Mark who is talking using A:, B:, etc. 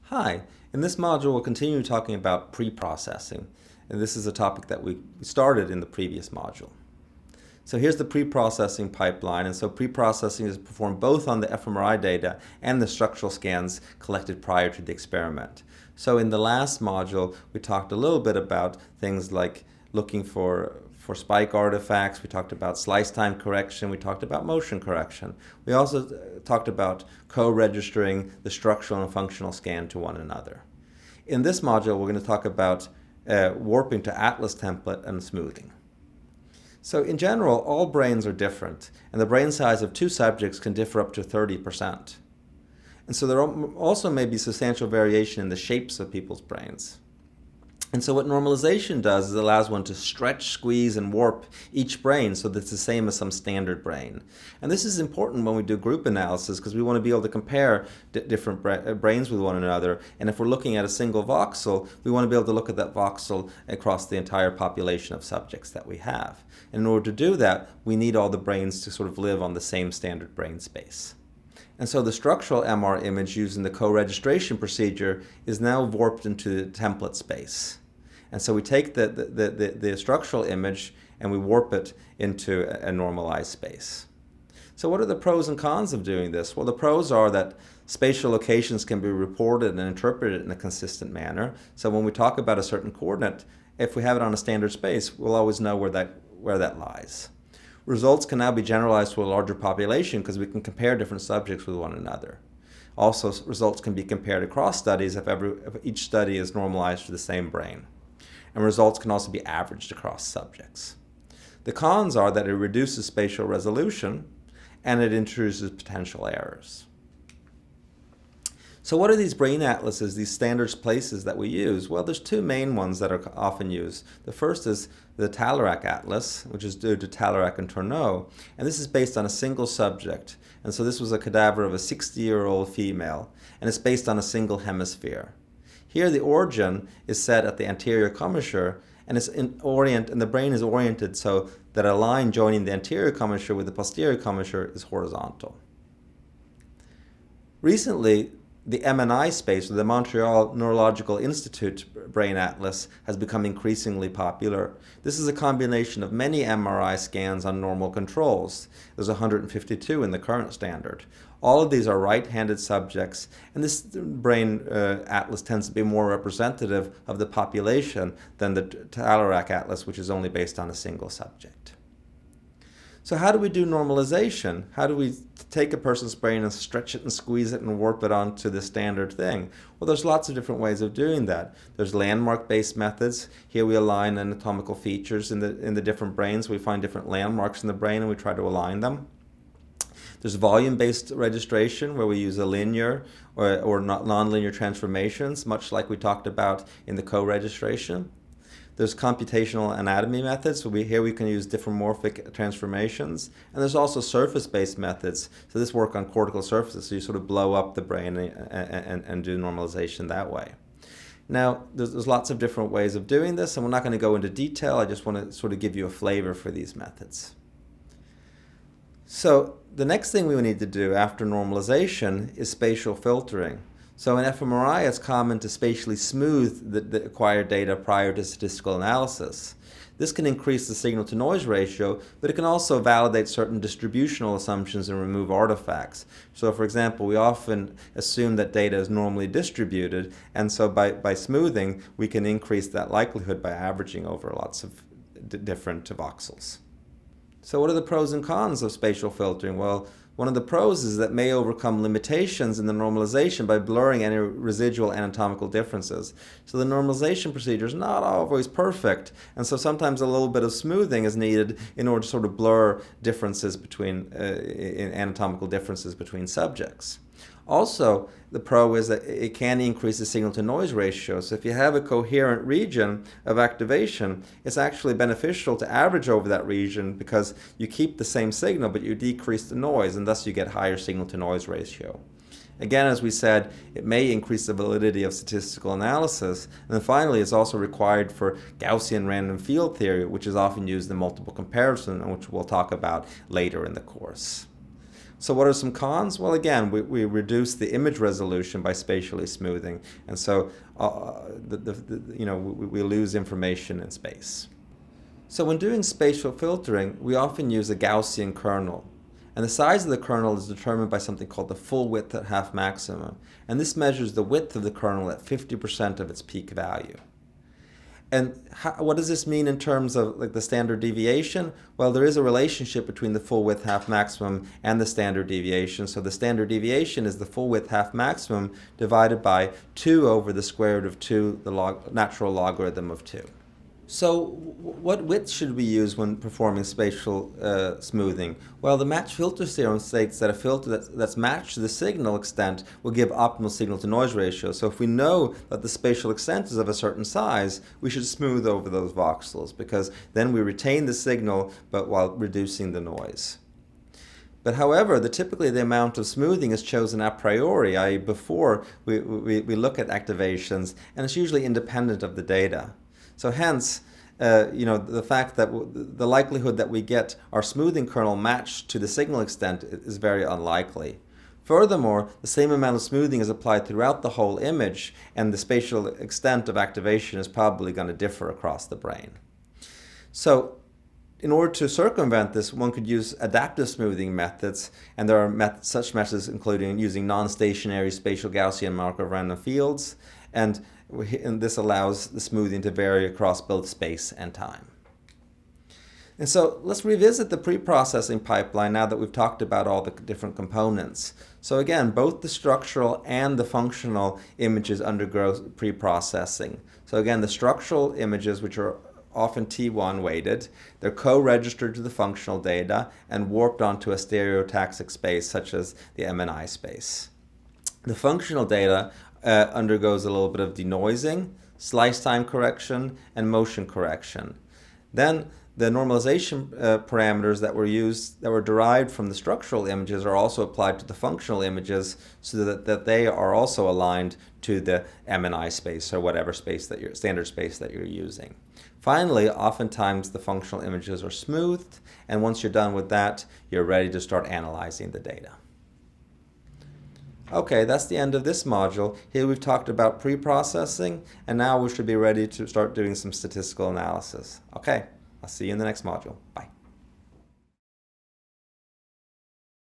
A: Hi, in this module we'll continue talking about pre-processing, and this is a topic that we started in the previous module. So here's the pre-processing pipeline, and so pre-processing is performed both on the fMRI data and the structural scans collected prior to the experiment. So in the last module we talked a little bit about things like looking for spike artifacts, we talked about slice time correction, we talked about motion correction. We also talked about co-registering the structural and functional scan to one another. In this module, we're going to talk about warping to Atlas template and smoothing. So in general, all brains are different, and the brain size of two subjects can differ up to 30%. And so there also may be substantial variation in the shapes of people's brains. And so what normalization does is it allows one to stretch, squeeze, and warp each brain so that it's the same as some standard brain. And this is important when we do group analysis because we want to be able to compare different brains with one another. And if we're looking at a single voxel, we want to be able to look at that voxel across the entire population of subjects that we have. And in order to do that, we need all the brains to sort of live on the same standard brain space. And so the structural MR image using the co-registration procedure is now warped into the template space. And so we take the structural image and we warp it into a normalized space. So what are the pros and cons of doing this? Well, the pros are that spatial locations can be reported and interpreted in a consistent manner. So when we talk about a certain coordinate, if we have it on a standard space, we'll always know where that lies. Results can now be generalized to a larger population because we can compare different subjects with one another. Also, results can be compared across studies if each study is normalized to the same brain. And results can also be averaged across subjects. The cons are that it reduces spatial resolution and it introduces potential errors. So what are these brain atlases, these standard places that we use? Well, there's two main ones that are often used. The first is the Talairach Atlas, which is due to Talairach and Tourneau, and this is based on a single subject. And so this was a cadaver of a 60-year-old female, and it's based on a single hemisphere. Here the origin is set at the anterior commissure, and the brain is oriented so that a line joining the anterior commissure with the posterior commissure is horizontal. Recently, the MMI Space, or the Montreal Neurological Institute Brain Atlas, has become increasingly popular. This is a combination of many MRI scans on normal controls. There's 152 in the current standard. All of these are right-handed subjects, and this brain atlas tends to be more representative of the population than the Talairach Atlas, which is only based on a single subject. So how do we do normalization? How do we take a person's brain and stretch it and squeeze it and warp it onto the standard thing? Well, there's lots of different ways of doing that. There's landmark-based methods. Here we align anatomical features in the different brains. We find different landmarks in the brain and we try to align them. There's volume-based registration where we use a linear or non-linear transformations, much like we talked about in the co-registration. There's computational anatomy methods, so here we can use diffeomorphic transformations. And there's also surface-based methods, so this work on cortical surfaces, so you sort of blow up the brain and do normalization that way. Now, there's lots of different ways of doing this, and we're not going to go into detail. I just want to sort of give you a flavor for these methods. So the next thing we need to do after normalization is spatial filtering. So in fMRI, it's common to spatially smooth the acquired data prior to statistical analysis. This can increase the signal-to-noise ratio, but it can also validate certain distributional assumptions and remove artifacts. So for example, we often assume that data is normally distributed, and so by smoothing, we can increase that likelihood by averaging over lots of different voxels. So what are the pros and cons of spatial filtering? Well, one of the pros is that it may overcome limitations in the normalization by blurring any residual anatomical differences. So the normalization procedure is not always perfect, and so sometimes a little bit of smoothing is needed in order to sort of blur differences between anatomical differences between subjects. Also, the pro is that it can increase the signal-to-noise ratio. So if you have a coherent region of activation, it's actually beneficial to average over that region because you keep the same signal, but you decrease the noise, and thus you get higher signal-to-noise ratio. Again, as we said, it may increase the validity of statistical analysis. And then finally, it's also required for Gaussian random field theory, which is often used in multiple comparison, and which we'll talk about later in the course. So what are some cons? Well, again, we reduce the image resolution by spatially smoothing, and so we lose information in space. So when doing spatial filtering, we often use a Gaussian kernel. And the size of the kernel is determined by something called the full width at half maximum. And this measures the width of the kernel at 50% of its peak value. And what does this mean in terms of like the standard deviation? Well, there is a relationship between the full width half maximum and the standard deviation. So the standard deviation is the full width half maximum divided by 2 over the square root of 2, the natural logarithm of 2. So what width should we use when performing spatial smoothing? Well, the match filter theorem states that a filter that's matched to the signal extent will give optimal signal-to-noise ratio. So if we know that the spatial extent is of a certain size, we should smooth over those voxels, because then we retain the signal but while reducing the noise. But however, typically the amount of smoothing is chosen a priori, i.e. before we look at activations, and it's usually independent of the data. So hence, the fact that the likelihood that we get our smoothing kernel matched to the signal extent is very unlikely. Furthermore, the same amount of smoothing is applied throughout the whole image, and the spatial extent of activation is probably going to differ across the brain. So in order to circumvent this, one could use adaptive smoothing methods, and there are such methods including using non-stationary spatial Gaussian Markov random fields, and this allows the smoothing to vary across both space and time. And so let's revisit the pre-processing pipeline now that we've talked about all the different components. So again, both the structural and the functional images undergo pre-processing. So again, the structural images, which are often T1 weighted, they're co-registered to the functional data and warped onto a stereotaxic space such as the MMI Space. The functional data undergoes a little bit of denoising, slice time correction, and motion correction. Then the normalization parameters that were derived from the structural images are also applied to the functional images so that they are also aligned to the MMI space or whatever space standard space that you're using. Finally, oftentimes the functional images are smoothed, and once you're done with that, you're ready to start analyzing the data. Okay, that's the end of this module. Here we've talked about pre-processing, and now we should be ready to start doing some statistical analysis. Okay, I'll see you in the next module. Bye.